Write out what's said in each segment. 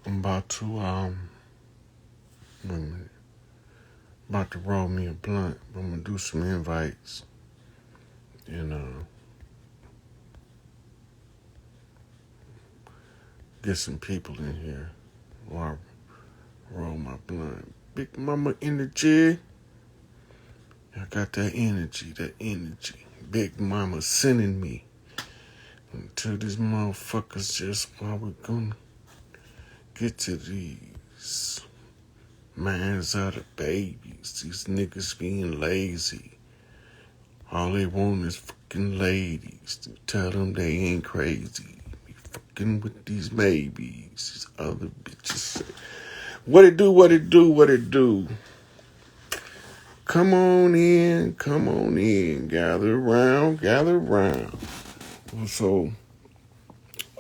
I'm about to wait a minute. About to roll me a blunt. I'm gonna do some invites and get some people in here while I roll my blunt. Big mama energy. I got that energy, Big mama sending me. Until these motherfuckers just while we're gonna get to these minds of the babies. These niggas being lazy. All they want is fucking ladies to tell them they ain't crazy. Be fucking with these babies. These other bitches. What it do, what it do, what it do. Come on in, gather around. So,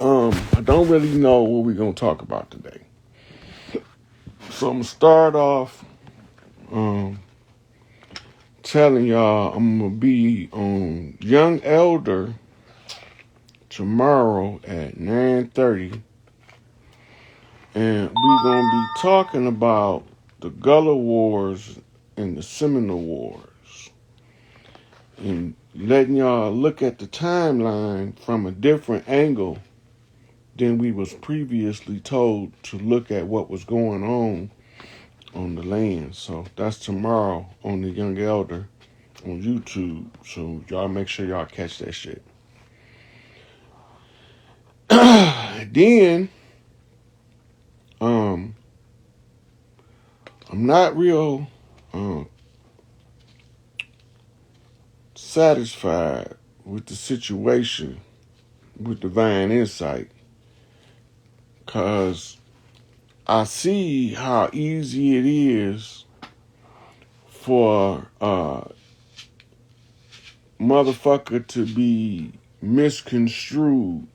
I don't really know what we're gonna talk about today. So I'm gonna start off telling y'all I'm gonna be on Young Elder tomorrow at 9:30, and we're gonna be talking about the Gullah Wars and the Seminole Wars, and letting y'all look at the timeline from a different angle than we was previously told to look at what was going on the land. So that's tomorrow on the Young Elder on YouTube. So y'all make sure y'all catch that shit. Then, I'm not real satisfied with the situation with Divine Insight, because I see how easy it is for motherfucker to be misconstrued,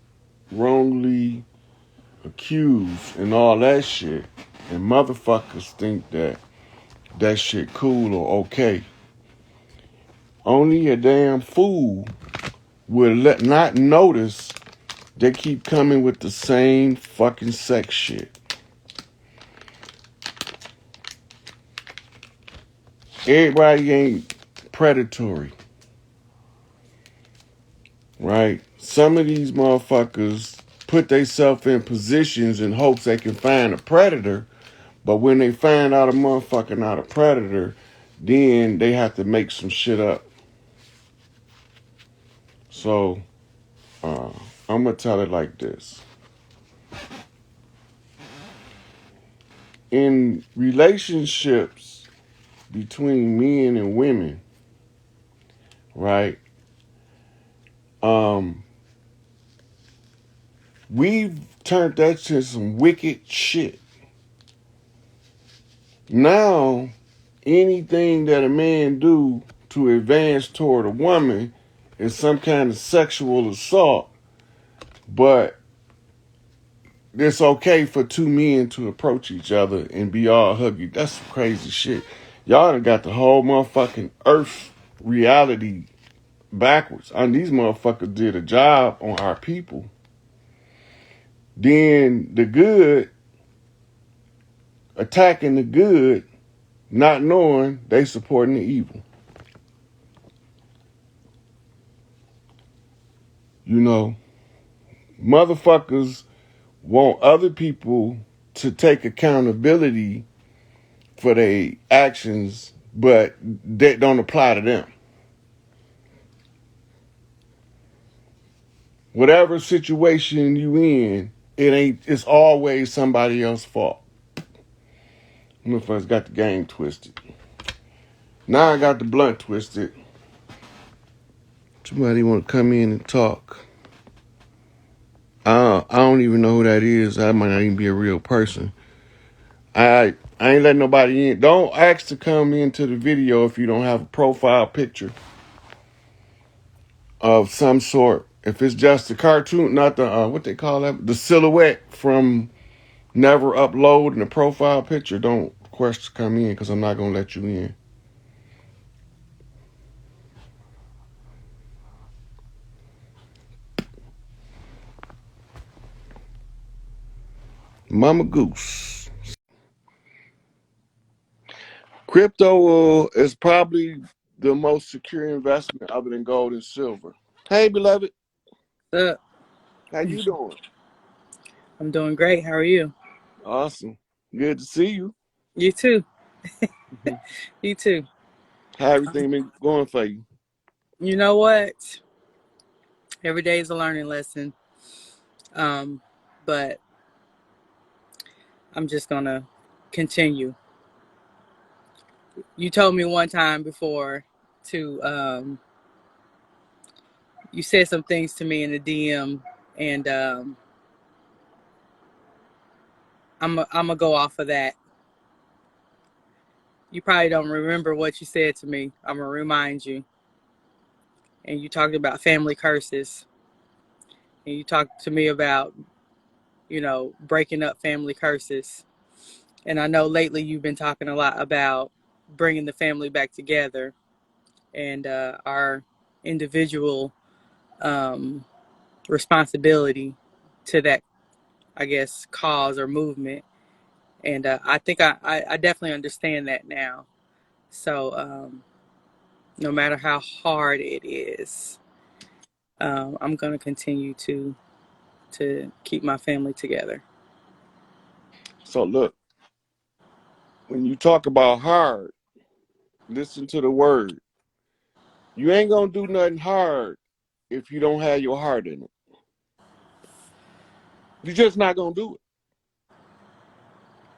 wrongly accused, and all that shit. And motherfuckers think that shit cool or okay. Only a damn fool will not notice they keep coming with the same fucking sex shit. Everybody ain't predatory, right? Some of these motherfuckers put themselves in positions in hopes they can find a predator, but when they find out a motherfucker not a predator, then they have to make some shit up. So, I'm gonna tell it like this. In relationships between men and women, right? We've turned that to some wicked shit. Now, anything that a man do to advance toward a woman is some kind of sexual assault, but it's okay for two men to approach each other and be all huggy. That's some crazy shit. Y'all done got the whole motherfucking earth reality backwards. And these motherfuckers did a job on our people. Then the good attacking the good, not knowing they supporting the evil. You know, motherfuckers want other people to take accountability for their actions, but that don't apply to them. Whatever situation you in, it's always somebody else's fault. Motherfuckers got the game twisted. Now I got the blunt twisted. Somebody want to come in and talk. I don't even know who that is. I might not even be a real person. I ain't letting nobody in. Don't ask to come into the video if you don't have a profile picture of some sort. If it's just the cartoon, not the, what they call that, the silhouette from never uploading a profile picture, don't request to come in because I'm not going to let you in. Mama Goose. Crypto is probably the most secure investment other than gold and silver. Hey, beloved, Up. how you doing? I'm doing great. How are you? Awesome. Good to see you. You too. Mhm. You too. How everything been going for you? You know what? Every day is a learning lesson. Um, but I'm just gonna continue. You told me one time before to you said some things to me in the DM, and I'm gonna go off of that. You probably don't remember what you said to me. I'm gonna remind you. And you talked about family curses, and you talked to me about breaking up family curses. And I know lately you've been talking a lot about bringing the family back together and our individual um, responsibility to that, I guess, cause or movement. And I think I definitely understand that now. So no matter how hard it is, I'm going to continue to keep my family together. So look, when you talk about hard, listen to the word. You ain't gonna do nothing hard if you don't have your heart in it. You're just not gonna do it.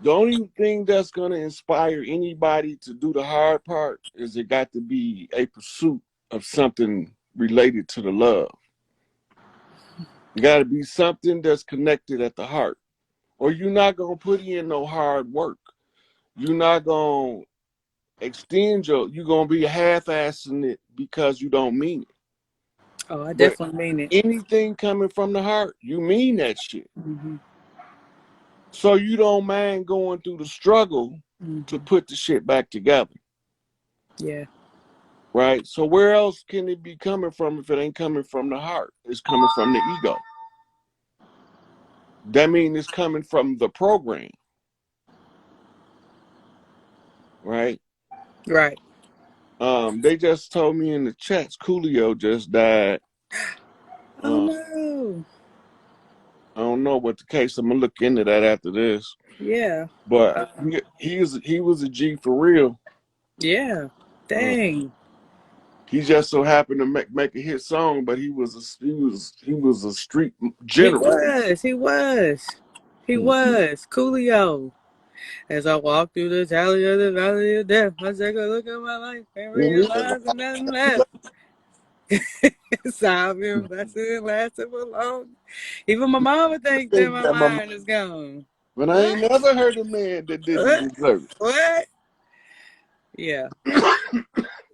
The only thing that's gonna inspire anybody to do the hard part is it got to be a pursuit of something related to the love. It got to be something that's connected at the heart, or you're not gonna put in no hard work. You're not gonna extend your. You're gonna be half-assing it because you don't mean it. Oh, I But definitely mean it. anything coming from the heart, you mean that shit. Hmm. So you don't mind going through the struggle to Hmm. put the shit back together, Yeah. right? So where else can it be coming from if it ain't coming from the heart? It's coming from the ego. That means it's coming from the program, right? Right. They just told me in the chats Coolio just died. Oh Um, no. I don't know what the case. I'm gonna look into that after this. Yeah. But Um, he was a G for real. yeah. Uh, Dang. he just so happened to make a hit song, but he was a street He general. was. He was. He Hmm. was. Coolio. As I walk through the valley of the valley of death, I take a look at my life and realize there's nothing left. So I've been blessed and lasting for long. Even my mama thinks that my mind is gone. But I ain't What? never heard a man that didn't What? deserve What? Yeah. it.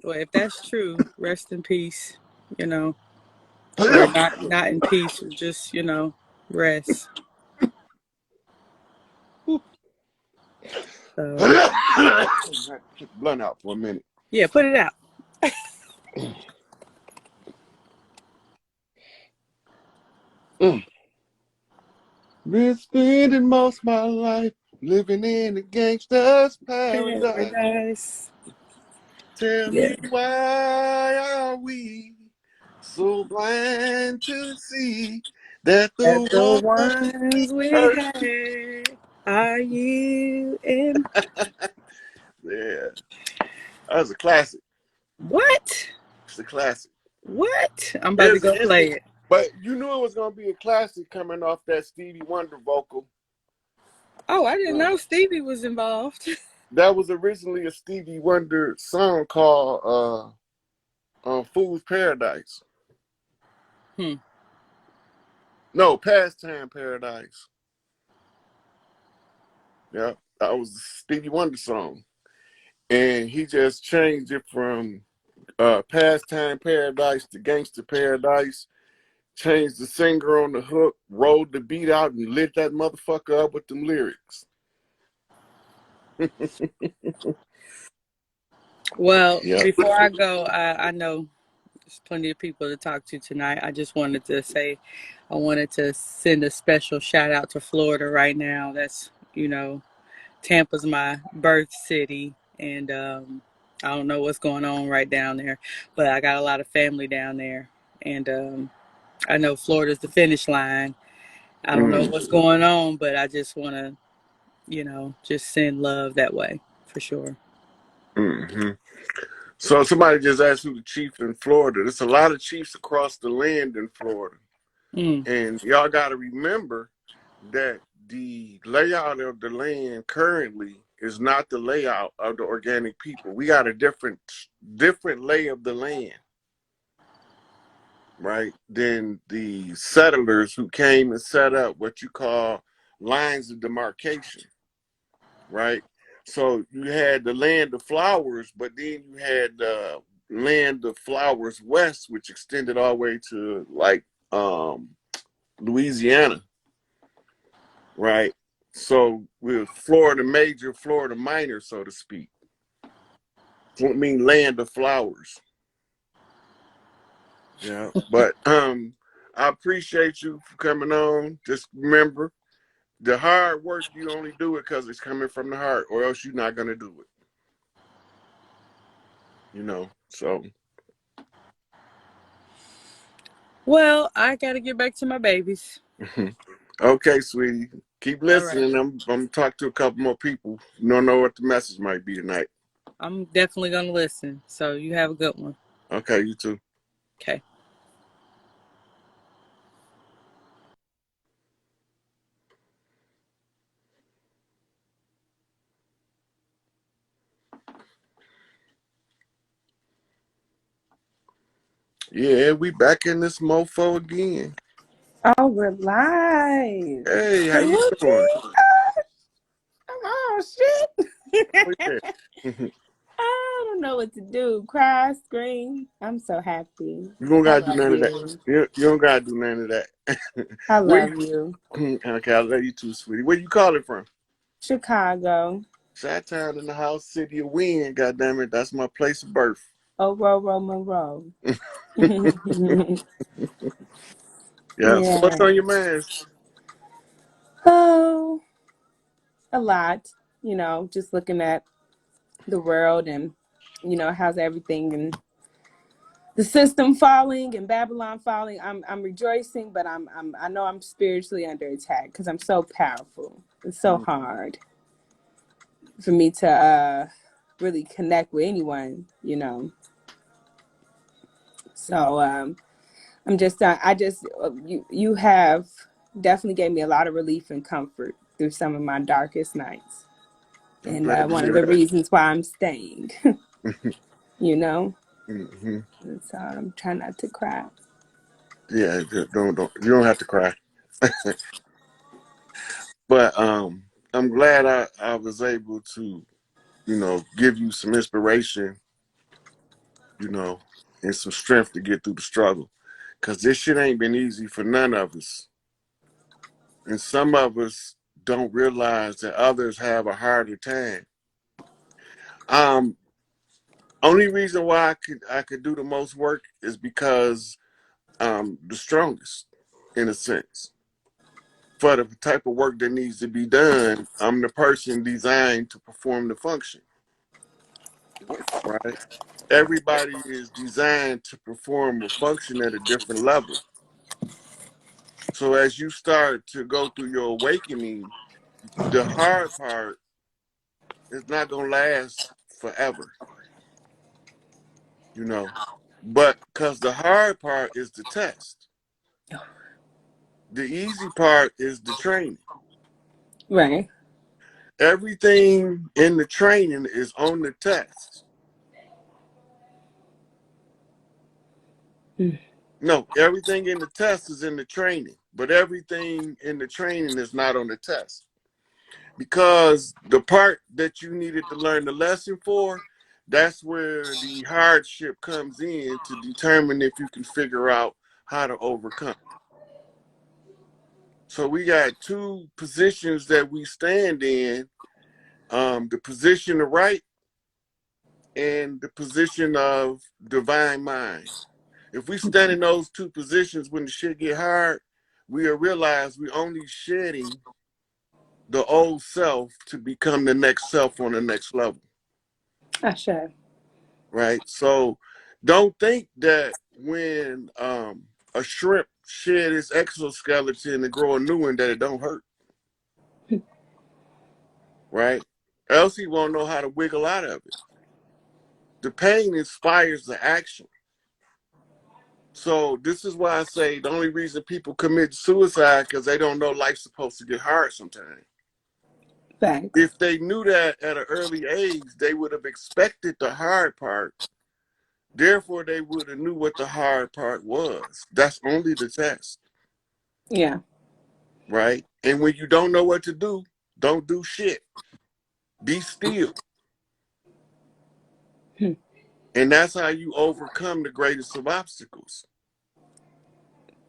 Well, if that's true, rest in peace. You know, or not in peace, just rest. So Kick the blunt out for a minute. yeah, put it out. Mm. Been spending most of my life living in a gangster's paradise. Paradise. Tell Yeah. me why are we so blind to see that That the the one we ones we hurt? had are you and Yeah, that was a classic. what? It's a classic. What? I'm about to It's, go it's, play it. but you knew it was gonna be a classic coming off that Stevie Wonder vocal. Oh, I didn't Uh, know Stevie was involved. that was originally a Stevie Wonder song called "Fool's Paradise." Hmm. No, "Pastime Paradise." Yeah, that was the Stevie Wonder song, and he just changed it from "Pastime Paradise" to "Gangster Paradise." Changed the singer on the hook, rolled the beat out, and lit that motherfucker up with them lyrics. Well, Yeah. before I go, I know there's plenty of people to talk to tonight. I just wanted to say I wanted to send a special shout out to Florida right now. That's, Tampa's my birth city, and I don't know what's going on right down there, but I got a lot of family down there, and I know Florida's the finish line. I don't know Mm, what's going on, but I just want to, just send love that way for sure. hmm So somebody just asked who the chief in Florida. There's a lot of chiefs across the land in Florida. Mm. And y'all got to remember that the layout of the land currently is not the layout of the organic people. We got a different lay of the land, right? Than the settlers who came and set up what you call lines of demarcation, right? So you had the land of flowers, but then you had the land of flowers west, which extended all the way to like um, Louisiana, right? So with Florida major, Florida minor, so to speak. I mean land of flowers. Yeah. But I appreciate you for coming on. Just remember the hard work, you only do it because it's coming from the heart, or else you're not gonna do it. So Well, I got to get back to my babies. okay, sweetie. Keep All right. listening. I'm gonna talk to a couple more people. You don't know what the message might be tonight. I'm definitely going to listen. So you have a good one. Okay, you too. Okay. Yeah, we back in this mofo again. Oh, we're live. Hey, how you doing? Whoopee. Oh, shit. Oh yeah. I don't know what to do. Cry, scream. I'm so happy. You don't I gotta do love none of that. you. You don't gotta do none of that. I Where love you. okay, I love you too, sweetie. Where you calling from? Chicago. Chi-Town in the house, city of wind, goddamn it. That's my place of birth. Oh, row, Monroe. Yeah. So what's Yeah. on your mind? Oh, a lot. Just looking at the world and, how's everything and the system falling and Babylon falling. I'm rejoicing, but I know I'm spiritually under attack because I'm so powerful. It's so hard for me to really connect with anyone. So I'm just you have definitely gave me a lot of relief and comfort through some of my darkest nights, I'm and glad to one of hear the reasons why I'm staying. that. you know, hmm and so I'm trying not to cry. Yeah, don't you don't have to cry. But I'm glad I was able to, give you some inspiration, you know, and some strength to get through the struggle. Cause this shit ain't been easy for none of us. And some of us don't realize that others have a harder time. Um, only reason why I could do the most work is because the strongest, in a sense. For the type of work that needs to be done, I'm the person designed to perform the function, right? Everybody is designed to perform a function at a different level. So as you start to go through your awakening, the hard part is not gonna last forever, you know. But because the hard part is the test, the easy part is the training. Right. Everything in the training is on the test. Mm. No, everything in the test is in the training, but everything in the training is not on the test. Because the part that you needed to learn the lesson for, that's where the hardship comes in to determine if you can figure out how to overcome. So we got two positions that we stand in, the position of right and the position of divine mind. If we stand in those two positions when the shit get hard, we'll realize we only shedding the old self to become the next self on the next level. Ashe. Right? So don't think that when a shrimp shed its exoskeleton and grow a new one that it don't hurt. Right? Else he won't know how to wiggle out of it. The pain inspires the action. So this is why I say the only reason people commit suicide because they don't know life's supposed to get hard sometimes. Thanks. If they knew that at an early age, they would have expected the hard part. Therefore, they would have knew what the hard part was. That's only the test. Yeah. Right? And when you don't know what to do, don't do shit. Be still. And that's how you overcome the greatest of obstacles.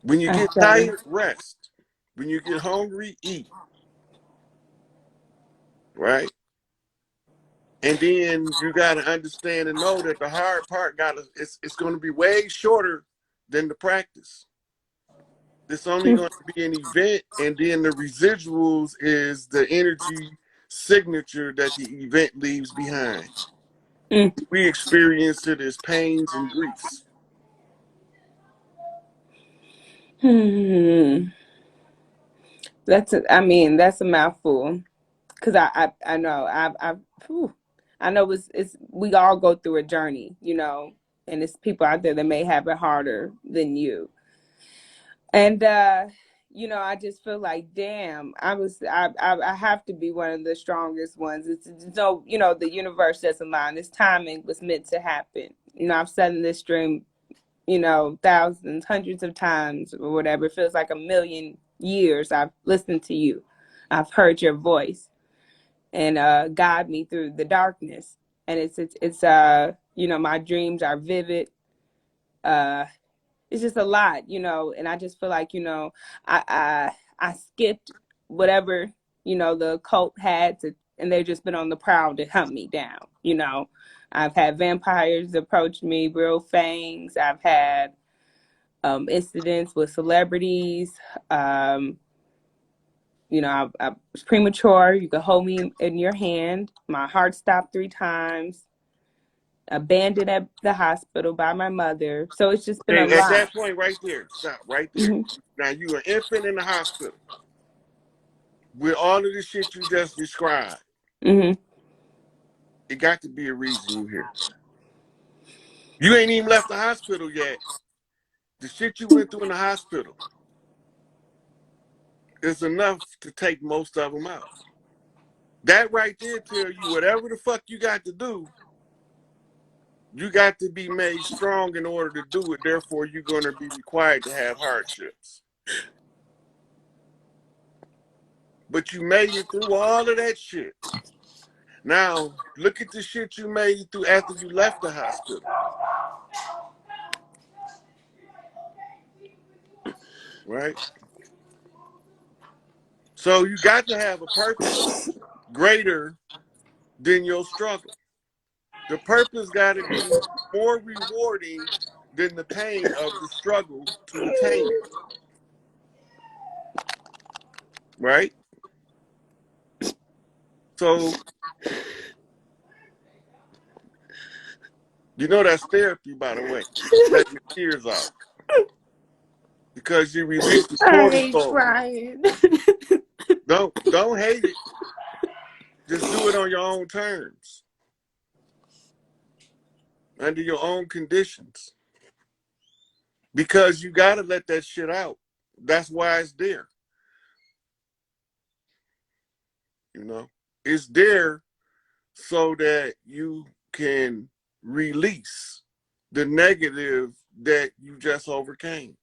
When you get tired, rest. When you get hungry, eat. Right? And then you got to understand and know that the hard part it's going to be way shorter than the practice. It's only going to be an event, and then the residuals is the energy signature that the event leaves behind. We experience it as pains and griefs. That's a mouthful. Cause I know I know it's we all go through a journey, you know, and it's people out there that may have it harder than you. And you know, I just feel like, damn, I have to be one of the strongest ones. It's no, you know, the universe doesn't lie. This timing was meant to happen. You know, I've said in this stream, you know, thousands, hundreds of times or whatever. It feels like a million years I've listened to you. I've heard your voice and guide me through the darkness. And it's you know, my dreams are vivid. It's just a lot, you know, and I just feel like, you know, I skipped whatever, you know, the cult had to, and they've just been on the prowl to hunt me down, you know. I've had vampires approach me, real fangs. I've had incidents with celebrities. You know, I was premature. You could hold me in your hand. My heart stopped 3 times. Abandoned at the hospital by my mother. So it's just been a lot. At that point right there, stop right there. Now you're an infant in the hospital with all of the shit you just described. It got to be a reason you here. You ain't even left the hospital yet. The shit you went through in the hospital is enough to take most of them out. That right there tell you whatever the fuck you got to do, you got to be made strong in order to do it. Therefore, you're going to be required to have hardships. But you made it through all of that shit. Now, look at the shit you made it through after you left the hospital. Right? So you got to have a purpose greater than your struggle. The purpose got to be more rewarding than the pain of the struggle to attain it. Right? So, you know that's therapy, by the way. Let your tears out. Because you release the cortisol. Don't hate it. Just do it on your own terms. Under your own conditions. Because you got to let that shit out. That's why it's there. You know, it's there so that you can release the negative that you just overcame.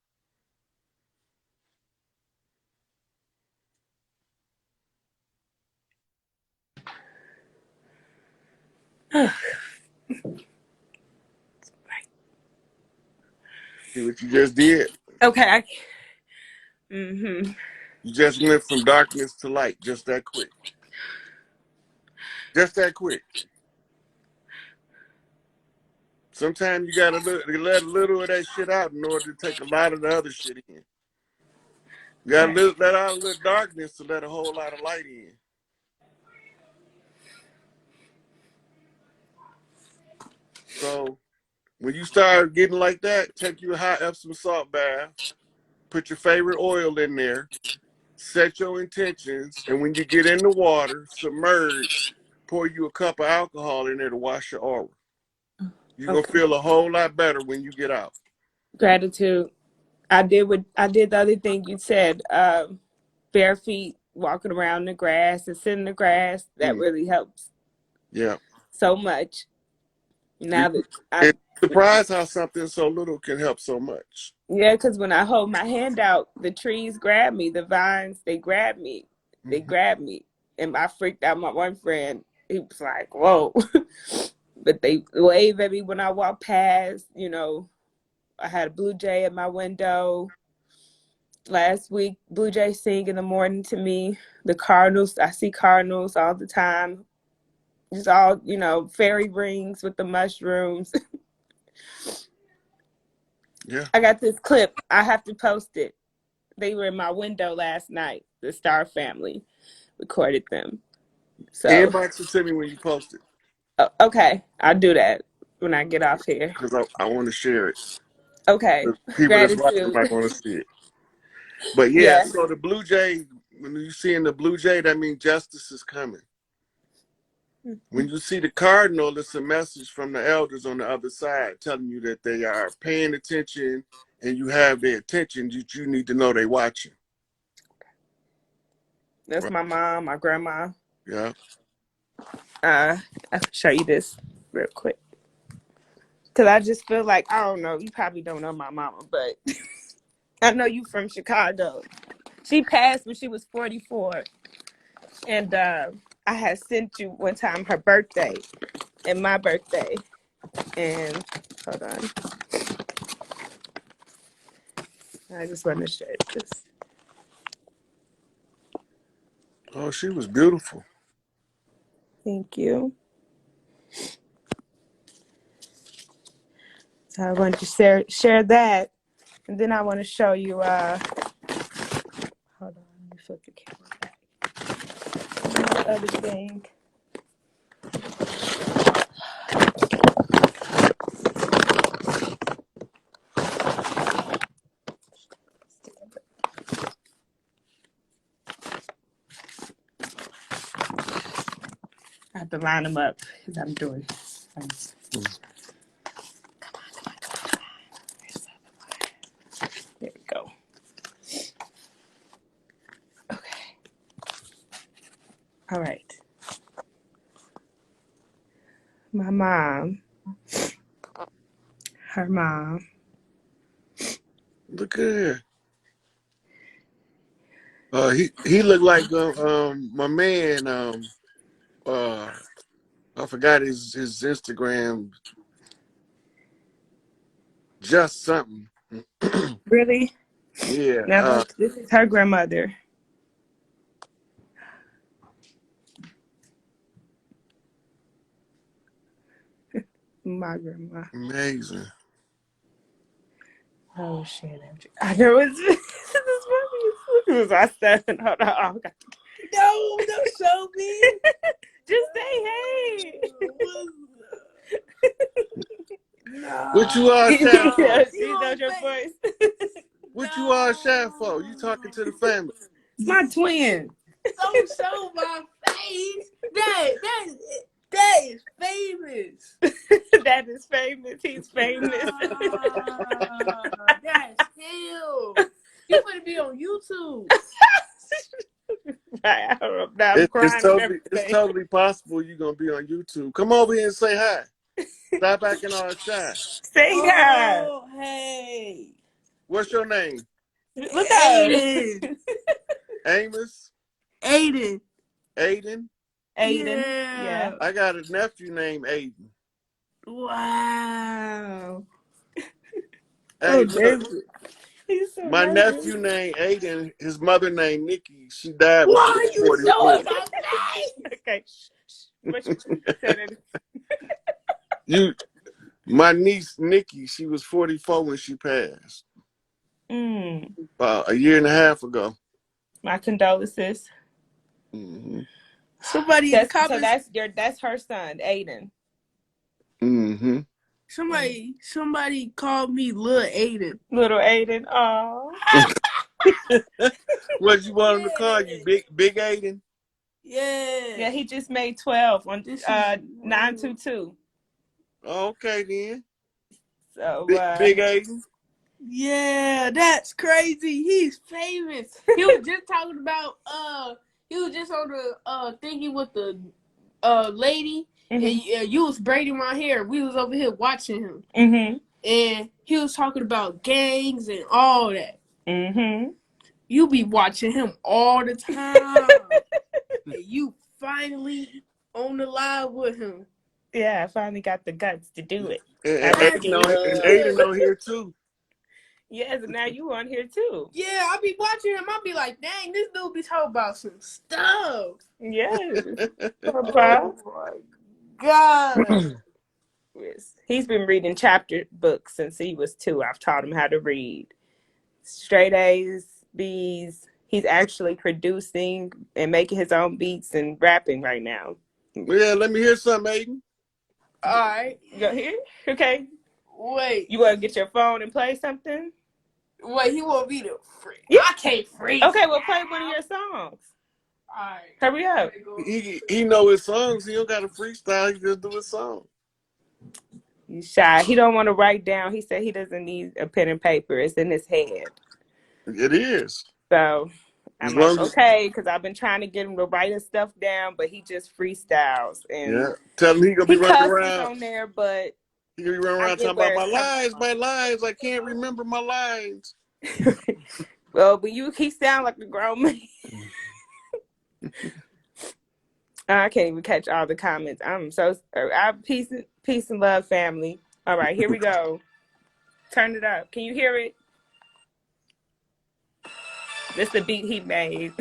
See what you just did? Okay. You just went from darkness to light just that quick. Just that quick. Sometimes you gotta let a little of that shit out in order to take a lot of the other shit in. You gotta let out a little darkness to let a whole lot of light in. So when you start getting like that, take you a hot Epsom salt bath, put your favorite oil in there, set your intentions, and when you get in the water, submerge, pour you a cup of alcohol in there to wash your aura. You're gonna feel a whole lot better when you get out. Gratitude. I did the other thing you said, bare feet, walking around the grass and sitting in the grass. That really helps. Yeah. So much. Now that it's surprised how something so little can help so much. Yeah, because when I hold my hand out, the trees grab me, the vines, they grab me. They grab me. And I freaked out my one friend. He was like, whoa. But they wave at me when I walk past. You know, I had a blue jay at my window. Last week, blue jay sing in the morning to me. The cardinals, I see cardinals all the time. Just all, you know, fairy rings with the mushrooms. Yeah. I got this clip. I have to post it. They were in my window last night. The Star family recorded them. So inbox it to me when you post it. Okay, I'll do that when I get off here. Because I want to share it. Okay. People that's watching might want to see it. But yeah, so the blue jay, when you see in the blue jay, that means justice is coming. When you see the cardinal, it's a message from the elders on the other side telling you that they are paying attention and you have their attention. You need to know they're watching. That's right. My mom, my grandma. Yeah. I can show you this real quick. Because I just feel like, I don't know, you probably don't know my mama, but I know you from Chicago. She passed when she was 44. And I had sent you one time her birthday and my birthday. And hold on. I just want to share this. Oh, she was beautiful. Thank you. So I want to share that. And then I want to show you, hold on, let me flip the camera back. The other thing. I have to line them up because I'm doing things. Come on. There we go. Okay. All right. My mom. Her mom. Look at her. He looked like my man. I forgot his Instagram. Just something. Really? Yeah. Now this is her grandmother. My grandma. Amazing. Oh shit! I know it's funny. It was I said, hold on. No, don't show me. Just say hey. No. What you all shy for? Yeah, she knows your voice. What you all shy for? You talking to the family? It's my twin. Don't show my face. That is famous. That is famous. He's famous. That's him. You better be on YouTube. It's totally possible you're gonna be on YouTube. Come over here and say hi. Stop acting all shy. Say hi. Oh, hey. What's your name? Look at Aiden. Amos? Aiden. Aiden? Yeah. I got a nephew named Aiden. Wow. Hey, so my nephew named Aiden, his mother named Nikki. She died when she was 44. Why you Okay. My niece Nikki, she was 44 when she passed. About a year and a half ago. My condolences. Mm-hmm. Somebody in the So comments. that's her son, Aiden. Mm-hmm. Somebody called me Lil Aiden. Little Aiden. Oh. What you want him to call you? Big Aiden? Yeah. Yeah, he just made 12 on This is 922. Oh, okay then. So Big Aiden. Yeah, that's crazy. He's famous. He was just talking about he was just on the thingy with the lady, and you was braiding my hair. We was over here watching him. And he was talking about gangs and all that. You be watching him all the time. And you finally on the live with him. Yeah, I finally got the guts to do it. And Aiden on here too. Yes, and now you on here too. Yeah, I be watching him. I be like, dang, this dude be talking about some stuff. Yes. Oh my God. Yes. He's been reading chapter books since he was 2. I've taught him how to read. Straight A's, B's. He's actually producing and making his own beats and rapping right now. Yeah, let me hear something, Aiden. All right. You go here? Okay. Wait. You want to get your phone and play something? Wait, he want me to free. Yeah. I can't free. Okay, well, play one of your songs. All right. Hurry up. He know his songs. He don't got to freestyle. He just do his song. He's shy. He don't want to write down. He said he doesn't need a pen and paper. It's in his head. It is. So I'm like, okay, because I've been trying to get him to write his stuff down, but he just freestyles. And yeah, tell him he gonna be running around on there, but he gonna be running around talking about my lines. I can't remember my lines. Well, but he sound like a grown man. I can't even catch all the comments. Peace and love, family. All right, here we go. Turn it up. Can you hear it? This is the beat he made.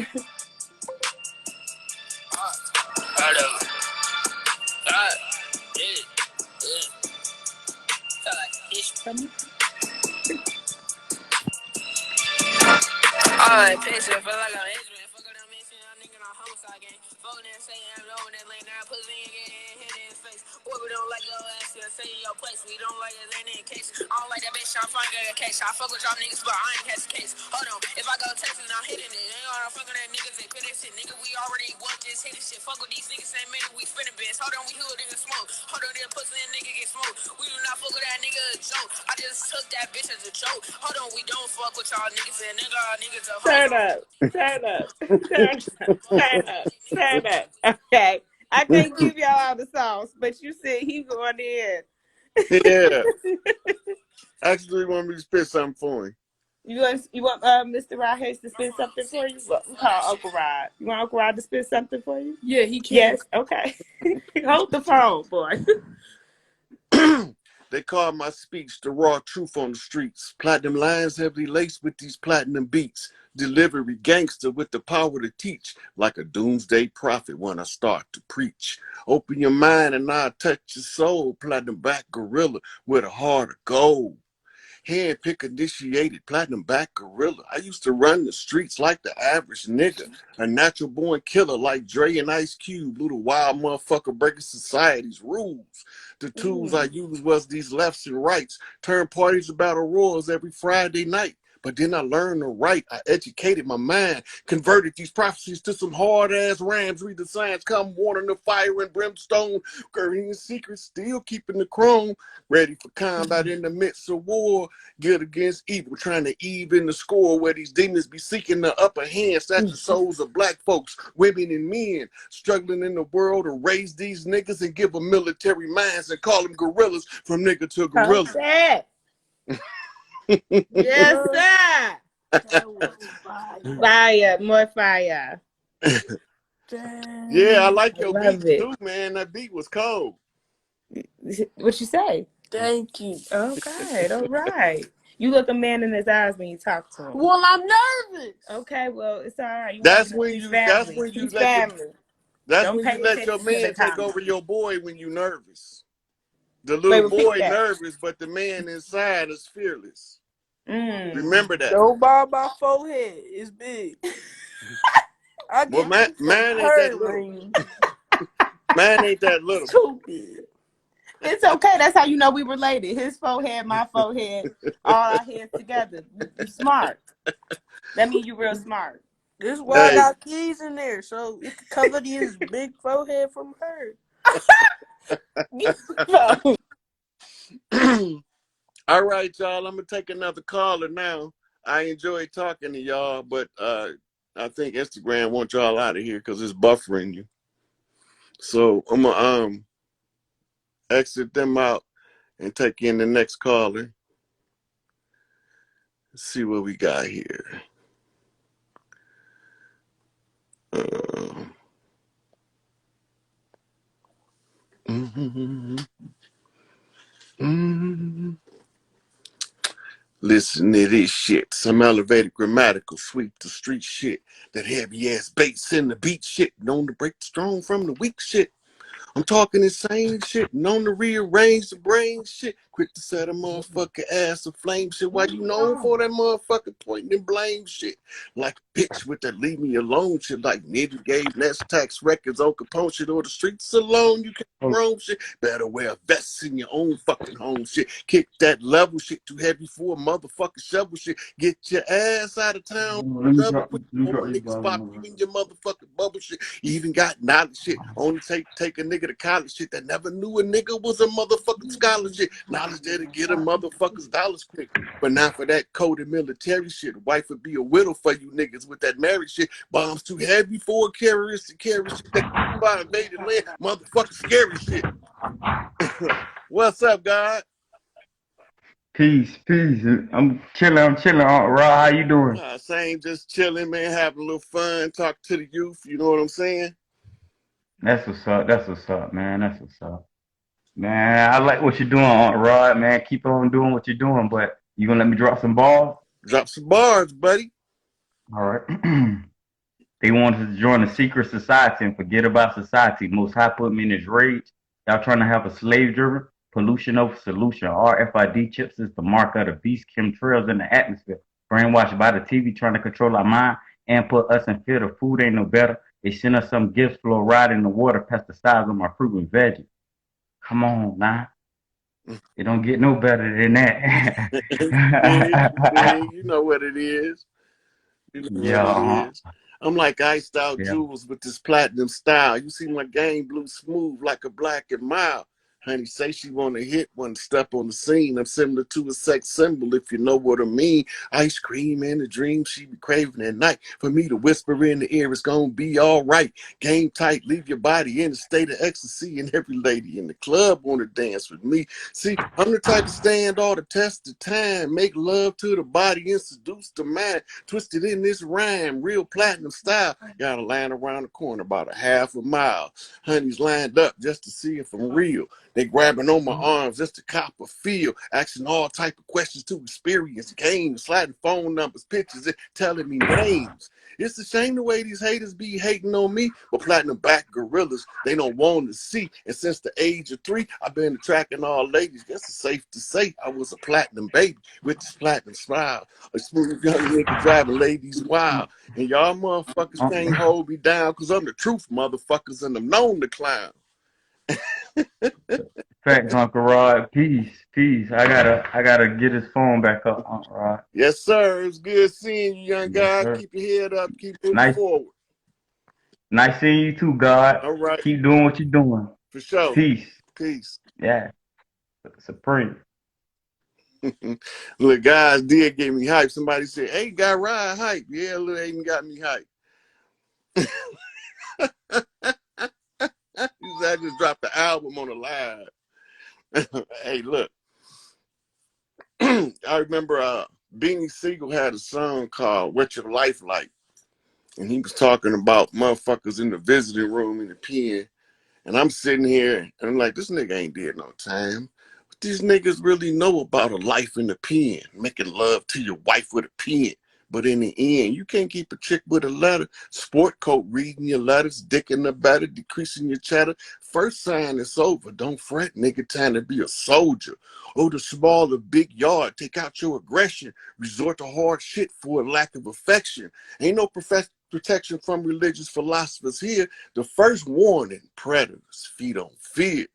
I picture feel like I'm Israel. Fuck with them missing, I'm nigga on homicide gang. Fuck with them saying I'm low in that lane. Now pussy and get hit in his face. Boy, we don't like your ass, still stay in your place. We don't like his ain't in case. I don't like that bitch, I'm fine, get a case. I fuck with y'all niggas, but I ain't catch the case. Hold on, if I go Texas, I'm hitting it. Ain't gonna fuck with that niggas, they put that shit. Nigga, we already won this hitting shit. Fuck with these niggas, same minute we spinning bins. Hold on, we hood in the smoke. Hold on, that pussy and nigga get smoked. We do not fuck with that nigga a joke. I just took that bitch as a joke. Hold on, we don't fuck with y'all niggas and niggas a Turn up. Okay. I can't give y'all all the songs, but you said he going in. Yeah. Actually, want me to spit something for him. You want Mr. Rod Hayes to spit something for you? We call Uncle Rod. You want Uncle Rod to spit something for you? Yeah, he can. Yes. Okay. Hold the phone, boy. They call my speech the raw truth on the streets. Platinum lines heavily laced with these platinum beats. Delivery gangster with the power to teach. Like a doomsday prophet when I start to preach. Open your mind and I'll touch your soul. Platinum back gorilla with a heart of gold. Hand-pick initiated platinum back gorilla. I used to run the streets like the average nigga. A natural born killer like Dre and Ice Cube. Little wild motherfucker breaking society's rules. The tools I used was these lefts and rights. Turn parties to battle royals every Friday night. But then I learned to write. I educated my mind. Converted these prophecies to some hard-ass rhymes. Read the signs, come warning the fire and brimstone. Girding the secrets, still keeping the chrome. Ready for combat in the midst of war. Good against evil, trying to even the score. Where these demons be seeking the upper hand. Snatch the souls of black folks, women and men. Struggling in the world to raise these niggas and give them military minds. And call them gorillas from nigga to gorilla. Yes, sir. Fire, more fire. Yeah, I like your beat too, man. That beat was cold. What you say? Thank you. Okay, all right. You look a man in his eyes when you talk to him. Well, I'm nervous. Okay, well, it's all right. That's when you let your man take over your boy when you nervous. The little boy nervous, but the man inside is fearless. Remember that. Don't mind my forehead. It's big. I Well, get you some man ain't that hair little. ring. Man ain't that little. Too big. It's okay. That's how you know we related. His forehead, my forehead, all our heads together. You smart. That means you real smart. This is why I Hey. got keys in there, so it can cover his big forehead from her. All right, y'all. I'm gonna take another caller now. I enjoy talking to y'all, but I think Instagram wants y'all out of here because it's buffering you. So I'm gonna exit them out and take in the next caller. Let's see what we got here. Listen to this shit. Some elevated grammatical sweep the street shit. That heavy ass bass in the beat shit. Known to break the strong from the weak shit. I'm talking insane shit, known to rearrange the brain shit, quick to set a motherfucker ass aflame shit. Why you known for that motherfucker pointing and blame shit? Like a bitch with that leave me alone shit, like nigga gave Nest Tax Records on Capone shit, or the streets alone, you can't roam shit. Better wear vests in your own fucking home shit. Kick that level shit too heavy for a motherfucking shovel shit. Get your ass out of town. Double quick before niggas pop you in your motherfucking bubble shit. You even got knowledge shit. Only take a nigga to college shit that never knew a nigga was a motherfucking scholar shit. Knowledge there to get a motherfucker's dollars quick. But not for that coded military shit. Wife would be a widow for you niggas with that married shit. Bombs too heavy for a carriers to carry shit. That by invaded land, motherfucking scary shit. What's up, God? Peace. I'm chilling. Aunt Ra, how you doing? Same, just chilling, man, having a little fun, talk to the youth, you know what I'm saying? That's what's up, man. That's what's up. Man, I like what you're doing, Aunt Rod, man. Keep on doing what you're doing, but you gonna let me drop some balls? Drop some bars, buddy. All right. They wanted to join a secret society and forget about society. Most High put me in his rage. Y'all trying to have a slave driven pollution over solution. RFID chips is the mark of the beast. Chemtrails in the atmosphere. Brainwashed by the TV trying to control our mind and put us in fear. The food ain't no better. They send us some gifts, fluoride in the water, pesticides on my fruit and veggies. Come on, now. It don't get no better than that. You know what it is. You know Yeah. what it is. I'm like iced out jewels with this platinum style. You see my game blue smooth like a black and mild. Honey say she want to hit one step on the scene. I'm similar to a sex symbol, if you know what I mean. Ice cream and a dream she be craving at night. For me to whisper in the ear, it's gonna be all right. Game tight, leave your body in a state of ecstasy. And every lady in the club want to dance with me. See, I'm the type to stand all the test of time. Make love to the body and seduce the mind. Twisted in this rhyme, real platinum style. Got a line around the corner about a half a mile. Honey's lined up just to see if I'm real. They grabbing on my arms just to cop a feel, asking all type of questions to experience games, sliding phone numbers, pictures, and telling me names. It's a shame the way these haters be hating on me, but platinum back gorillas, they don't want to see. And since the age of 3, I've been attracting all ladies. Guess it's safe to say I was a platinum baby with this platinum smile. A smooth young nigga driving ladies wild. And y'all motherfuckers can't hold me down because I'm the truth, motherfuckers, and I'm known to clown. Facts, Uncle Rod. Peace. I gotta get his phone back up, Uncle Rod. Yes, sir. It's good seeing you, young guy. Sir. Keep your head up. Keep moving forward. Nice seeing you too, God. All right. Keep doing what you're doing. For sure. Peace. Yeah. Supreme. Look, guys did get me hype. Somebody said, hey, got Rod hype. Yeah, look, they even got me hype. I just dropped the album on the live. Hey, look. I remember Beanie Siegel had a song called What Your Life Like. And he was talking about motherfuckers in the visiting room in the pen. And I'm sitting here and I'm like, this nigga ain't did no time. But these niggas really know about a life in the pen. Making love to your wife with a pen. But in the end, you can't keep a chick with a letter. Sport coat reading your letters, dick in the batter, decreasing your chatter. First sign it's over. Don't fret, nigga, time to be a soldier. Oh, the small, the big yard, take out your aggression. Resort to hard shit for a lack of affection. Ain't no protection from religious philosophers here. The first warning, predators feed on fear.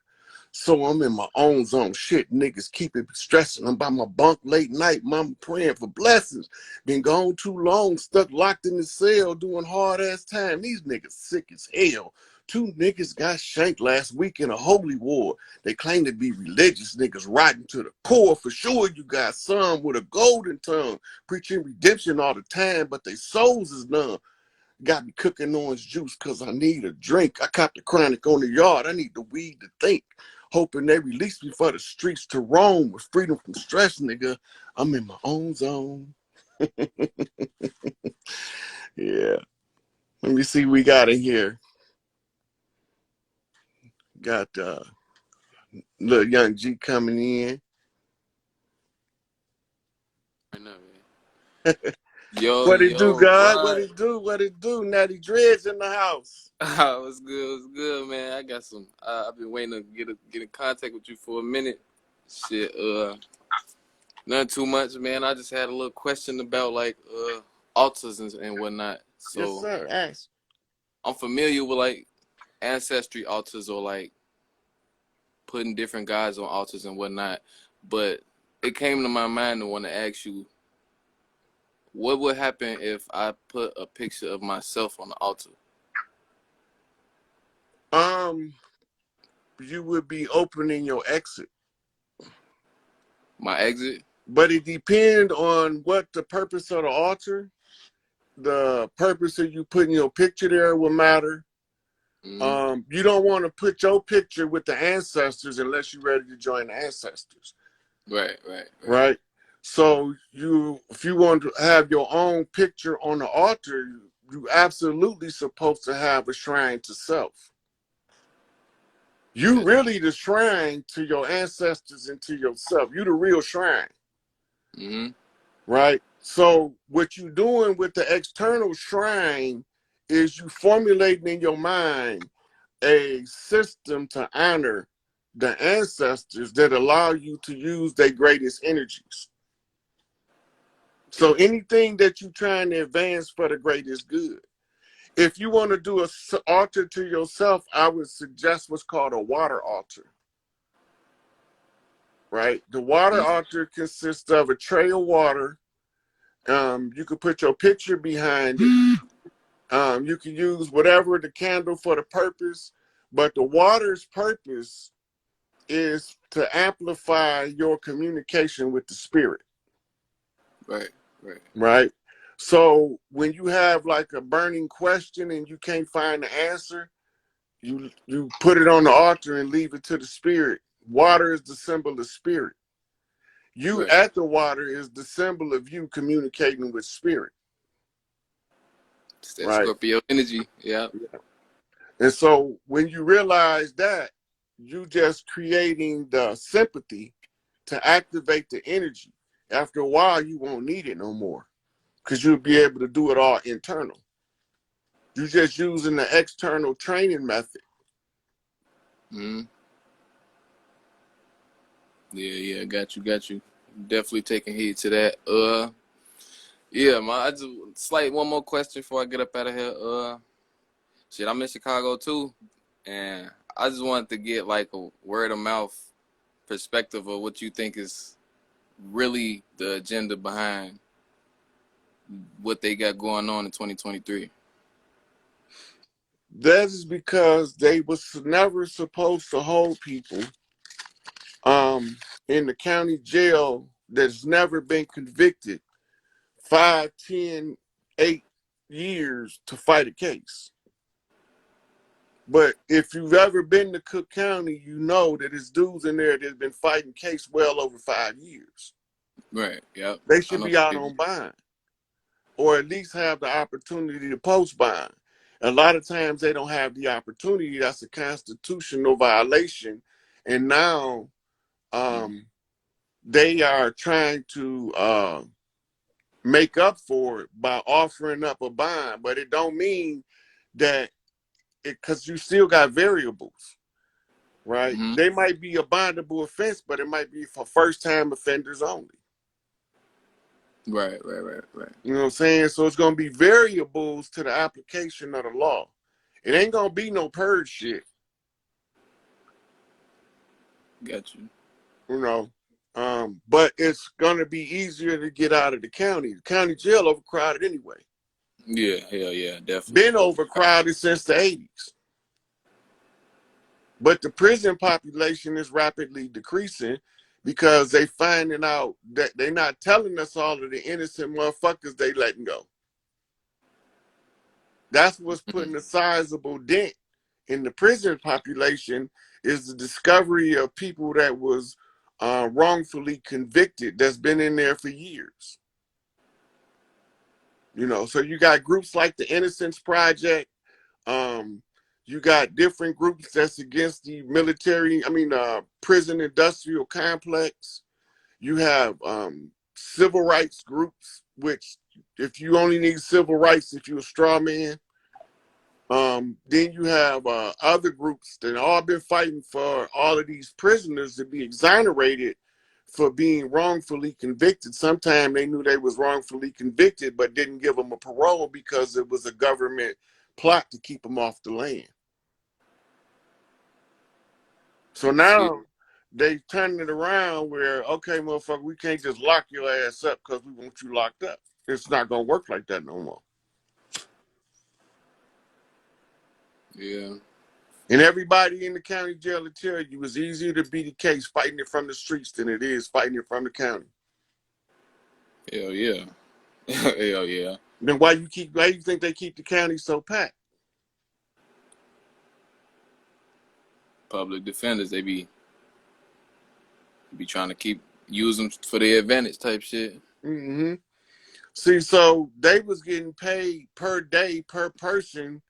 So I'm in my own zone. Shit, niggas keep it stressing. I'm by my bunk late night. Mama praying for blessings. Been gone too long, stuck locked in the cell, doing hard ass time. These niggas sick as hell. 2 niggas got shanked last week in a holy war. They claim to be religious niggas rotten to the core. For sure you got some with a golden tongue, preaching redemption all the time, but they souls is none. Got me cooking orange juice because I need a drink. I caught the chronic on the yard. I need the weed to think. Hoping they release me for the streets to roam with freedom from stress, nigga. I'm in my own zone. Yeah. Let me see what we got in here. Got little young G coming in. I know, man. Yo, What it do, yo, God? What bud. it do? What it do? Natty Dreads in the house. What's good? What's good, man? I got some. I've been waiting to get in contact with you for a minute. Shit, nothing too much, man. I just had a little question about like altars and whatnot. Yes, So sir. Ask. I'm familiar with like ancestry altars or like putting different gods on altars and whatnot. But it came to my mind to want to ask you, what would happen if I put a picture of myself on the altar? You would be opening your exit. My exit? But it depends on what the purpose of the altar, the purpose of you putting your picture there will matter. Mm-hmm. You don't want to put your picture with the ancestors unless you're ready to join the ancestors. Right. So if you want to have your own picture on the altar, you absolutely supposed to have a shrine to self. You really the shrine to your ancestors and to yourself. You the real shrine. Mm-hmm. Right? So what you doing with the external shrine is you formulating in your mind a system to honor the ancestors that allow you to use their greatest energies. So anything that you're trying to advance for the greatest good. If you want to do an altar to yourself, I would suggest what's called a water altar. Right? The water altar consists of a tray of water. You could put your picture behind it. You can use whatever the candle for the purpose, but the water's purpose is to amplify your communication with the spirit. Right. So when you have like a burning question and you can't find the answer, you put it on the altar and leave it to the spirit. Water is the symbol of spirit. You at the water is the symbol of you communicating with spirit. It's that Scorpio energy. Yeah. And so when you realize that, you just creating the sympathy to activate the energy. After a while, you won't need it no more because you'll be able to do it all internal. You're just using the external training method. Mm-hmm. Yeah, got you. Definitely taking heed to that. Yeah, I just slight one more question before I get up out of here. Shit, I'm in Chicago too, and I just wanted to get like a word of mouth perspective of what you think is really the agenda behind what they got going on in 2023. That is because they was never supposed to hold people in the county jail that's never been convicted 5, 10, 8 years to fight a case. But if you've ever been to Cook County, you know that there's dudes in there that's been fighting case well over 5 years. Right, yeah. They should be out on bond, or at least have the opportunity to post bond. A lot of times they don't have the opportunity. That's a constitutional violation. And now they are trying to make up for it by offering up a bond, but it don't mean that because you still got variables, right? Mm-hmm. They might be a bondable offense, but it might be for first-time offenders only. Right. You know what I'm saying? So it's gonna be variables to the application of the law. It ain't gonna be no purge shit, Got you. you know. But it's gonna be easier to get out of the county. The county jail overcrowded anyway. Yeah, hell yeah, definitely. Been overcrowded since the 80s. But the prison population is rapidly decreasing because they finding out that they're not telling us all of the innocent motherfuckers they letting go. That's what's putting a sizable dent in the prison population, is the discovery of people that was wrongfully convicted that's been in there for years. You know, so you got groups like the Innocence Project. You got different groups that's against the prison industrial complex. You have civil rights groups, which if you only need civil rights if you're a straw man. Then you have other groups that all been fighting for all of these prisoners to be exonerated for being wrongfully convicted. Sometimes they knew they was wrongfully convicted, but didn't give them a parole because it was a government plot to keep them off the land. So now they turning it around where, okay, motherfucker, we can't just lock your ass up because we want you locked up. It's not going to work like that no more. Yeah. And everybody in the county jail will tell you it's easier to beat a case fighting it from the streets than it is fighting it from the county. Hell yeah. Hell yeah. Then why you think they keep the county so packed? Public defenders, they be trying to use them for their advantage type shit. Mm-hmm. See, so they was getting paid per day per person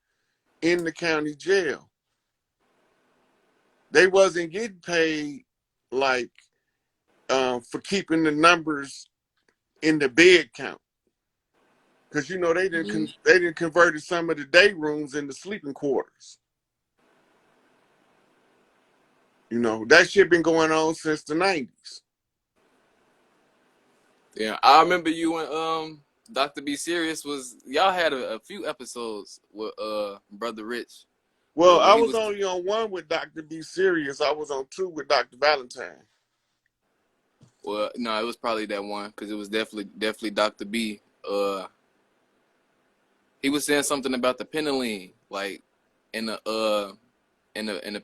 in the county jail. They wasn't getting paid like for keeping the numbers in the bed count, because you know they didn't convert some of the day rooms into sleeping quarters. You know, that shit been going on since the 90s. Yeah, I remember you and Dr. B Serious y'all had a few episodes with Brother Rich. Well, I was only on one with Dr. B Serious. I was on two with Dr. Valentine. Well, no, it was probably that one because it was definitely Dr. B. He was saying something about the penicillin, like in the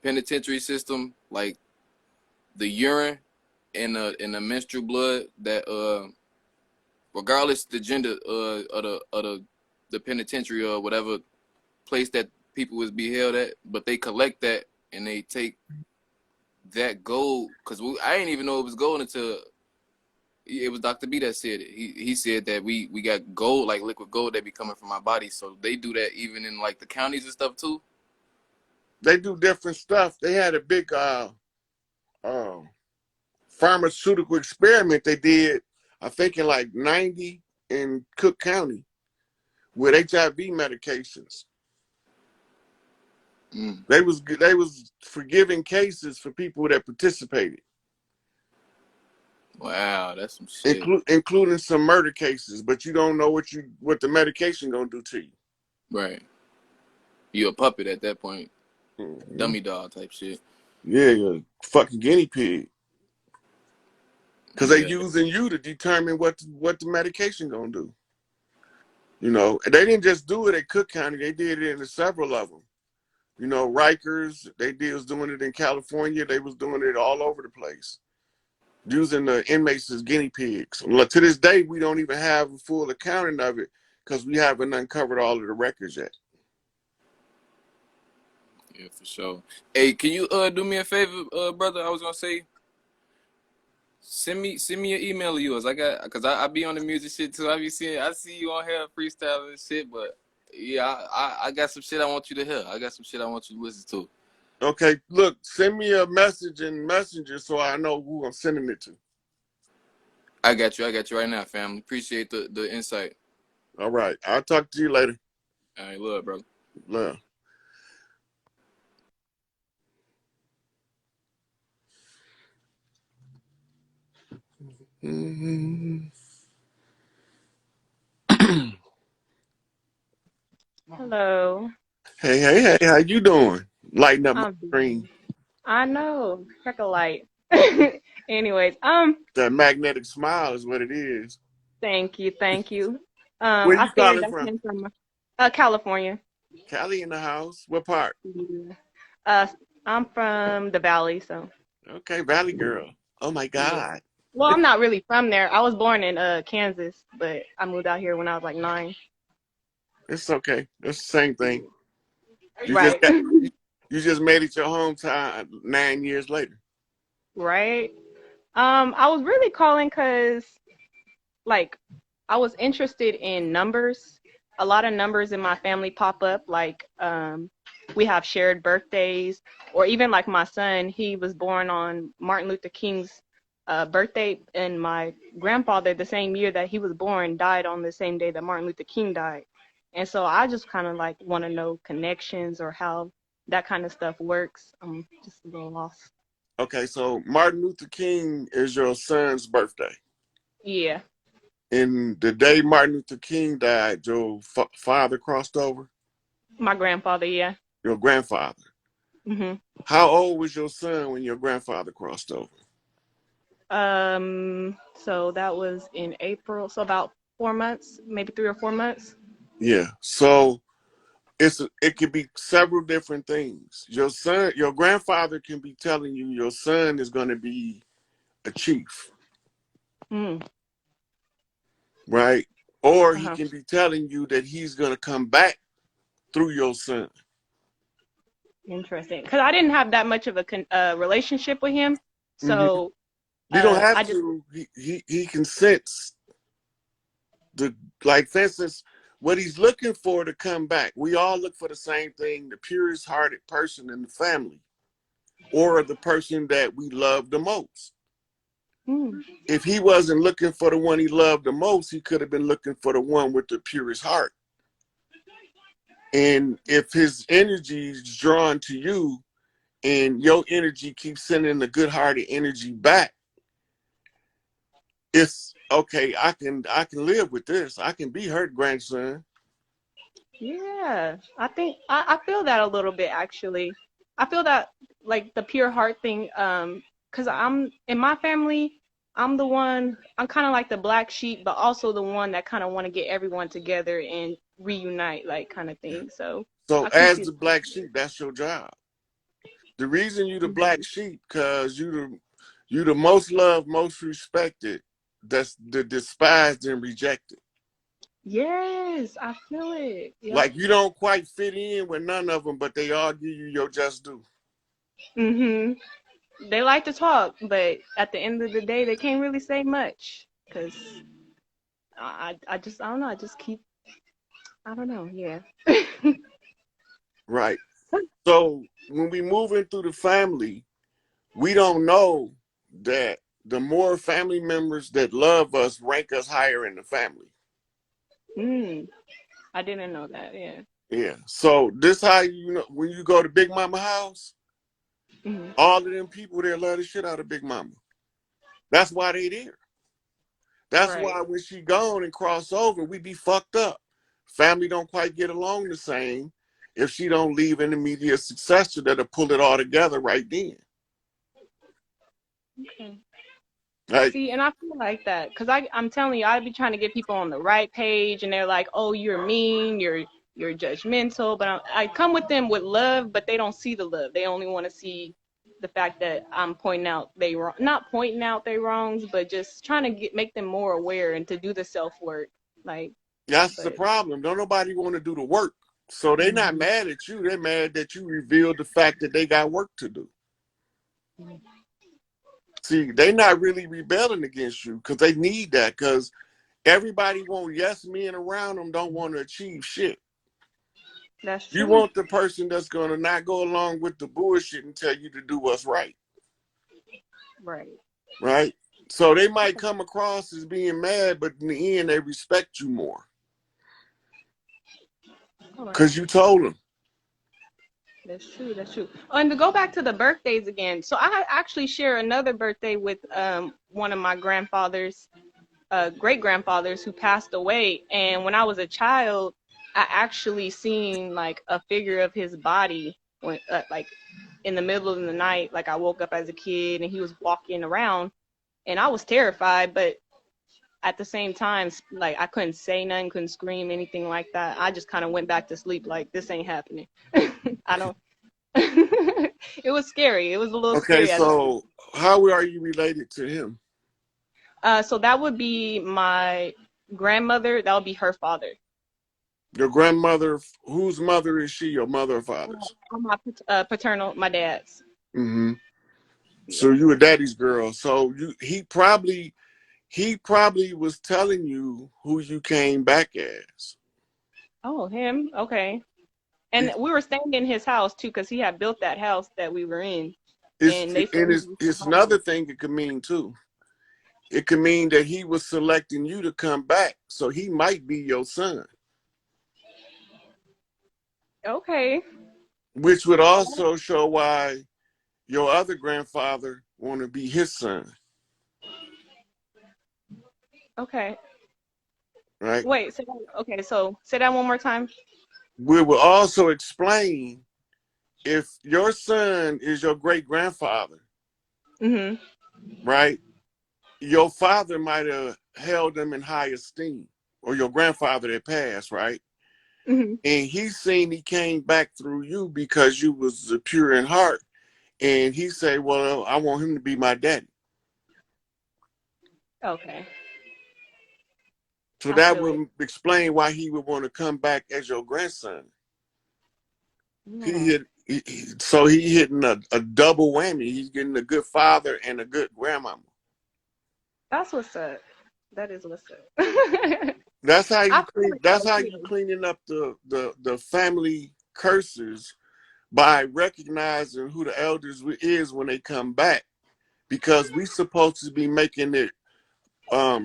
penitentiary system, like the urine and the menstrual blood that regardless the gender of the penitentiary or whatever place that people was be held at, but they collect that and they take that gold, because I didn't even know it was gold until it was Dr. B that said it. He said that we got gold, like liquid gold, that be coming from our body. So they do that even in like the counties and stuff too. They do different stuff. They had a big pharmaceutical experiment they did, I think in like 90 in Cook County with HIV medications. They was forgiving cases for people that participated. Wow, that's some shit. Including some murder cases, but you don't know what the medication gonna do to you. Right. You a puppet at that point. Dummy dog type shit. Yeah, you're a fucking guinea pig. Because they using you to determine what the medication gonna do. You know, and they didn't just do it at Cook County. They did it in several of them. You know, Rikers, was doing it in California. They was doing it all over the place, using the inmates as guinea pigs. To this day, we don't even have a full accounting of it because we haven't uncovered all of the records yet. Yeah, for sure. Hey, can you do me a favor, brother? I was gonna say, send me an email of yours. Cause I be on the music shit too. I see you on here freestyling and shit, but yeah, I got some shit I want you to hear. I got some shit I want you to listen to. Okay, look, send me a message in Messenger so I know who I'm sending it to. I got you right now, family. Appreciate the insight. All right. I'll talk to you later. All right, love, brother. Love. Mhm. Hello. Hey, how you doing? Lighting up my I'm screen. I know. Heck a light. Anyways, That magnetic smile is what it is. thank you, thank you. Where I you figured calling that from? came from California. Cali in the house. What part? Yeah. Uh, I'm from the Valley, so Okay, Valley girl. Oh my yeah. God. Well, I'm not really from there. I was born in Kansas, but I moved out here when I was like 9. It's okay. It's the same thing. You just Right. got you just made it your hometown 9 years later. Right. I was really calling 'cause like I was interested in numbers. A lot of numbers in my family pop up, like we have shared birthdays, or even like my son, he was born on Martin Luther King's birthday, and my grandfather, the same year that he was born, died on the same day that Martin Luther King died. And so I just kind of like want to know connections or how that kind of stuff works. I'm just a little lost. Okay, so Martin Luther King is your son's birthday. Yeah, And the day Martin Luther King died, your father crossed over? my grandfather, yeah. Your grandfather. Mhm. How old was your son when your grandfather crossed over? So that was in April, so about 4 months, maybe 3 or 4 months. Yeah. So it could be several different things. Your grandfather can be telling you your son is going to be a chief, Mm, right? Or he uh-huh. can be telling you that he's going to come back through your son. Interesting. Because I didn't have that much of a relationship with him, Hmm. so You don't have I just. to. He can sense the, like, for instance, what he's looking for to come back. We all look for the same thing: the purest hearted person in the family, or the person that we love the most. Mm, If he wasn't looking for the one he loved the most, he could have been looking for the one with the purest heart. And if his energy is drawn to you and your energy keeps sending the good-hearted energy back, it's okay. I can live with this. I can be her grandson. yeah, I think I feel that a little bit actually. I feel that like the pure heart thing, because I'm in my family, I'm kind of like the black sheep, but also the one that kind of want to get everyone together and reunite, like kind of thing. So So I can as see. the black sheep, that's your job. The reason you the black Mhm. sheep, cause you the most loved, most respected, that's the despised and rejected. Yes, I feel it. Yep. Like you don't quite fit in with none of them, but they all give you your just due. Mhm. They like to talk, but at the end of the day, they can't really say much because I don't know. I just keep. I don't know. Yeah. Right. So when we move in through the family, we don't know that the more family members that love us rank us higher in the family. Mm, I didn't know that. Yeah. Yeah. So this how you know when you go to Big Mama house, Mhm. all of them people there love the shit out of Big Mama. That's why they there. That's Right. why when she gone and cross over, we be fucked up. Family don't quite get along the same if she don't leave an immediate successor that'll pull it all together right then. Okay. Like, See, and I feel like that because I'm telling you, I'd be trying to get people on the right page, and they're like, "Oh, you're mean, you're judgmental." But I come with them with love, but they don't see the love. They only want to see the fact that I'm pointing out they wrong, not pointing out their wrongs, but just trying to make them more aware and to do the self work. Like, that's the but problem. Don't nobody want to do the work. So they not mhm. mad at you. They're mad that you revealed the fact that they got work to do. See, they not really rebelling against you because they need that, because everybody want yes men around them don't want to achieve shit. That's You true. want the person that's going to not go along with the bullshit and tell you to do what's right. Right. Right? So they might come across as being mad, but in the end, they respect you more All right. because you told them. That's true. That's true. Oh, and to go back to the birthdays again, so I actually share another birthday with one of my grandfathers, great grandfathers who passed away. And when I was a child, I actually seen like a figure of his body when, like in the middle of the night. Like I woke up as a kid and he was walking around, and I was terrified, but at the same time, like I couldn't say nothing, couldn't scream, anything like that. I just kind of went back to sleep, like this ain't happening. I don't. It was scary. It was a little Okay, scary as a kid. so how are you related to him? So that would be my grandmother. That would be her father. Your grandmother, whose mother is she? Your mother or father's? My paternal, my dad's. Mm-hmm. Yeah. So you were daddy's girl. So he probably was telling you who you came back as. Oh, him. Okay. And we were staying in his house too, because he had built that house that we were in, and they said he was It's home. another thing it could mean too. It could mean that he was selecting you to come back, so he might be your son, Okay. which would also show why your other grandfather want to be his son, Okay. right? Wait. Okay. So say that one more time. We will also explain if your son is your great grandfather, Mhm. right? Your father might have held him in high esteem, or your grandfather that passed, right? Mhm. And he's seen he came back through you because you was pure in heart. And he said, well, I want him to be my daddy. Okay. So I that feel it. would explain why he would want to come back as your grandson. Hmm. So he hitting a double whammy. He's getting a good father and a good grandmama. That's what's up. That is what's up. That's how I you feel clean. it That's though, how you too. cleaning up the family curses by recognizing who the elders is when they come back, because we supposed to be making it,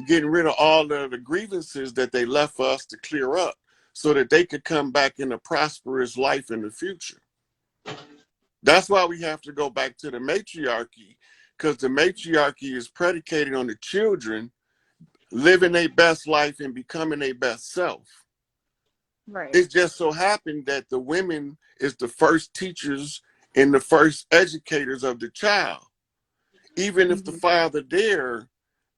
getting rid of all of the grievances that they left for us to clear up, so that they could come back in a prosperous life in the future. That's why we have to go back to the matriarchy, because the matriarchy is predicated on the children living their best life and becoming their best self. Right. It just so happened that the women is the first teachers and the first educators of the child. Even if the Hmm. father there,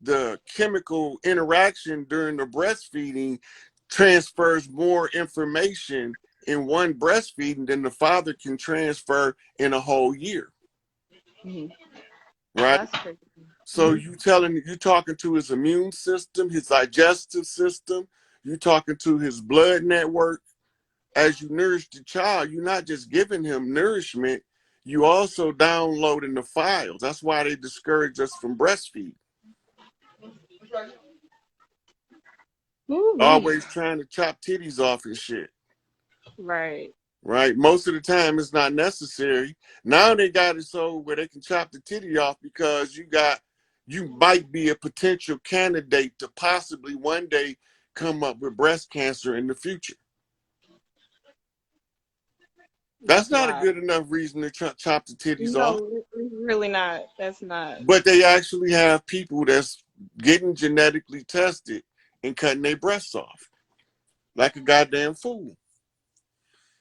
the chemical interaction during the breastfeeding transfers more information in one breastfeeding than the father can transfer in a whole year, Hmm. right? That's crazy. So Hmm. you talking to his immune system, his digestive system, you talking to his blood network. As you nourish the child, you're not just giving him nourishment, you also downloading the files. That's why they discourage us from breastfeeding. Ooh-wee. Always trying to chop titties off and shit, Right. right? Most of the time it's not necessary. Now they got it so where they can chop the titty off because you might be a potential candidate to possibly one day come up with breast cancer in the future. That's That's not a wild. good enough reason to chop the titties off. No, it's really not. That's not. But they actually have people that's getting genetically tested and cutting their breasts off like a goddamn fool.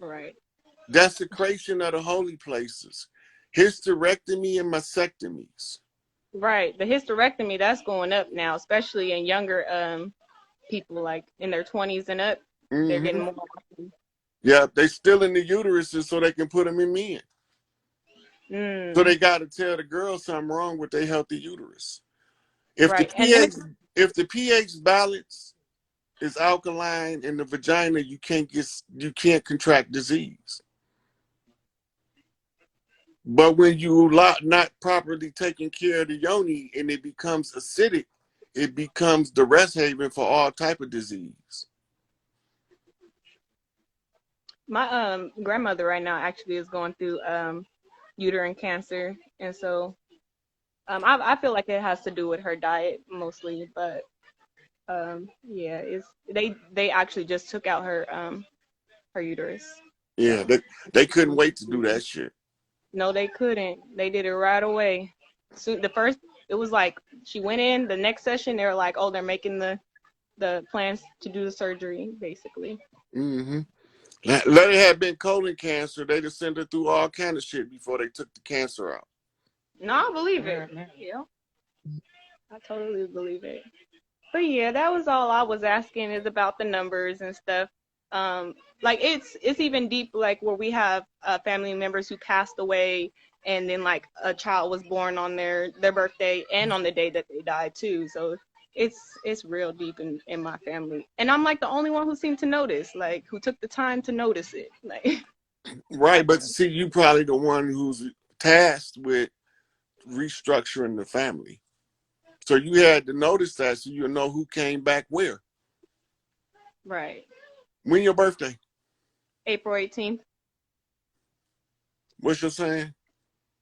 Right. Desecration of the holy places, hysterectomy and mastectomies. Right. The hysterectomy, that's going up now, especially in younger people, like in their 20s and up. They're getting Hmm. more. Yeah, they still in the uteruses so they can put them in men. So Mm, they got to tell the girl something wrong with their healthy uterus. If the right. And then pH, if the pH balance is alkaline in the vagina, you can't contract disease. But when you not properly taking care of the yoni and it becomes acidic, it becomes the rest haven for all type of disease. my grandmother right now actually is going through uterine cancer, and so I feel like it has to do with her diet mostly, but yeah, they actually just took out her uterus. Yeah, So they couldn't wait to do that shit. no, they couldn't. They did it right away. So it was like she went in the next session. They were like, oh, they're making the plans to do the surgery, basically. Mm-hmm. Let it have been colon cancer, they'd have sent her through all kind of shit before they took the cancer out. No, I believe it. Yeah, I totally believe it. But yeah, that was all I was asking is about the numbers and stuff. Like it's even deep, like where we have family members who passed away, and then like a child was born on their birthday and on the day that they died too. So it's real deep in my family, and I'm like the only one who seemed to notice, like who took the time to notice it, like. Right, but see, you probably the one who's tasked with restructuring the family. So you had to notice that so you know who came back where. Right. When your birthday? April 18th. What's your sign?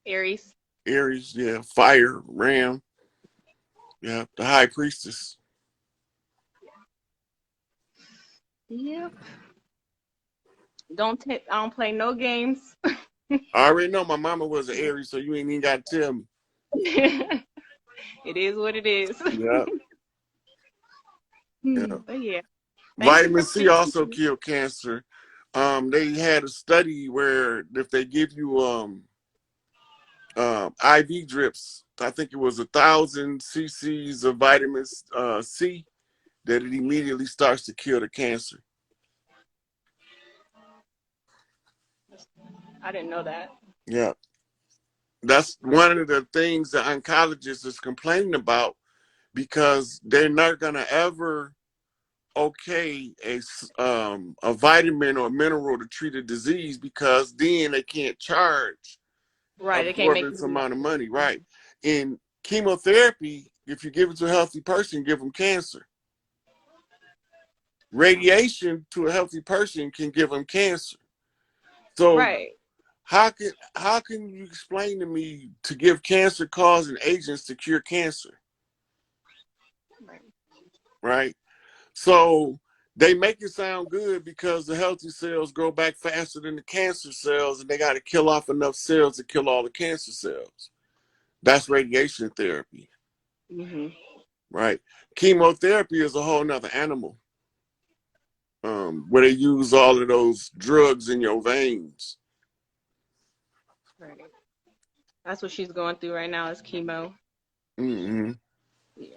Aries. Aries, yeah. Fire, Ram. Yeah, the high priestess. Yep. I don't play no games. I already know my mama was an Aries, so you ain't even got to tell me. It is what it is. Yeah. Yeah. But yeah. Vitamin C also kill cancer. They had a study where if they give you IV drips, I think it was 1,000 cc's of vitamin C, that it immediately starts to kill the cancer. I didn't know that. Yeah. That's one of the things the oncologist is complaining about, because they're not going to ever okay a vitamin or mineral to treat a disease, because then they can't charge right, they can't make this amount of money. Right. In chemotherapy, if you give it to a healthy person, give them cancer. Radiation to a healthy person can give them cancer. So right. How can you explain to me to give cancer causing agents to cure cancer? Right? So they make it sound good because the healthy cells grow back faster than the cancer cells, and they got to kill off enough cells to kill all the cancer cells. That's radiation therapy. Mm-hmm. Right? Chemotherapy is a whole nother animal, where they use all of those drugs in your veins. Right. That's what she's going through right now is chemo. Mm-hmm. Yeah.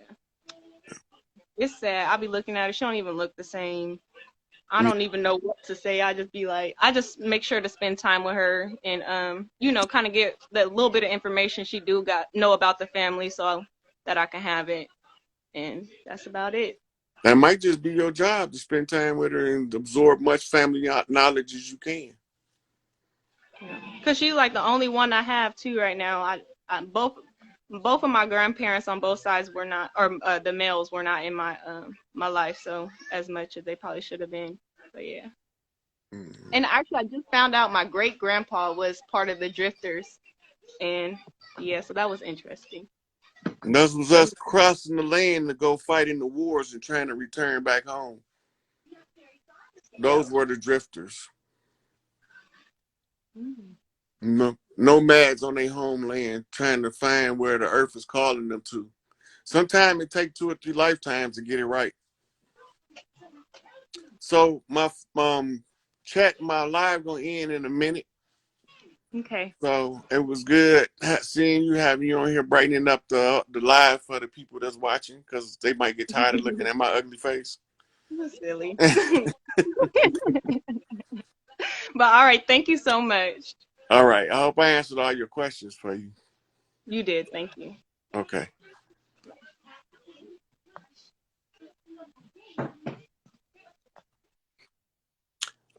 It's sad. I'll be looking at her. She don't even look the same. I don't even know what to say. I just make sure to spend time with her and kind of get that little bit of information she know about the family so that I can have it. And that's about it. That might just be your job, to spend time with her and absorb much family knowledge as you can. Because she's like the only one I have too right now. I both of my grandparents on both sides were not, or the males were not in my my life, so as much as they probably should have been. But yeah. Mm-hmm. And actually, I just found out my great grandpa was part of the Drifters, and yeah, so that was interesting. And that was us crossing the land to go fight in the wars and trying to return back home. Those were the Drifters. Mm-hmm. Nomads on their homeland trying to find where the earth is calling them to. Sometimes it takes 2 or 3 lifetimes to get it right. So my chat, my live gonna end in a minute. Okay. So it was good seeing you, having you on here, brightening up the live for the people that's watching, because they might get tired of looking at my ugly face. That's silly. But all right, thank you so much. All right, I hope I answered all your questions for you. You did, thank you. Okay.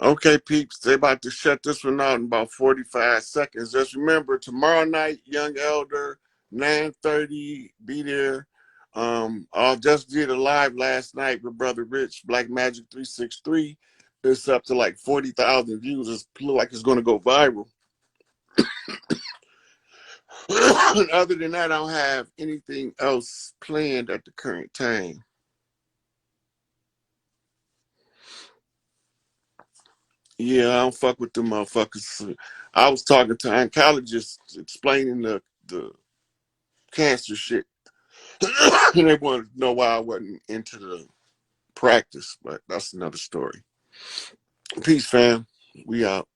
Okay, peeps, they're about to shut this one out in about 45 seconds. Just remember, tomorrow night, Young Elder, 9:30, be there. I just did a live last night with Brother Rich, Black Magic 363. It's up to like 40,000 views. It looks like it's going to go viral. Other than that, I don't have anything else planned at the current time. Yeah, I don't fuck with them motherfuckers. I was talking to oncologists explaining the cancer shit. And they wanted to know why I wasn't into the practice, but that's another story. Peace, fam. We out.